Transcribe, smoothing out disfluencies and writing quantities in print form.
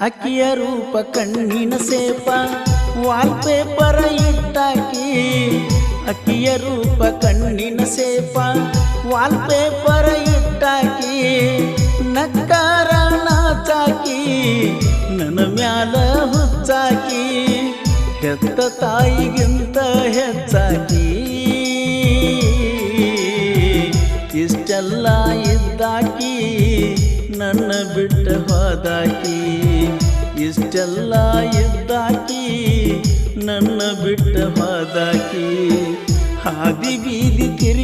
ಅಕ್ಕಿಯ ರೂಪ ಕಣ್ಣಿನ ಸೇಪ ವಾಲ್ಪೇಪರ್ ಇಟ್ಟಾಕಿ ಅಕ್ಕಿಯ ರೂಪ ಕಣ್ಣಿನ ಸೇಪ ವಾಲ್ಪೇಪರ್ ಇಟ್ಟಾಕಿ ನಕ್ಕಾರ ನಾಚಾಕಿ ನನ್ನ ಮ್ಯಾಲ ಹುಚ್ಚಾಕಿ ಹೆತ್ತ ತಾಯಿಗಿಂತ ಹೆಚ್ಚಾಕಿ ಇಷ್ಟೆಲ್ಲ ಇದ್ದಾಕಿ ನನ್ನ ಬಿಟ್ಟ ಹೋದಾಕಿ ಇಷ್ಟೆಲ್ಲ ಇದ್ದಾಕಿ ನನ್ನ ಬಿಟ್ಟ ಹೋದಾಕಿ ಹಾದಿ ಬೀದಿ ತಿರುಗಿ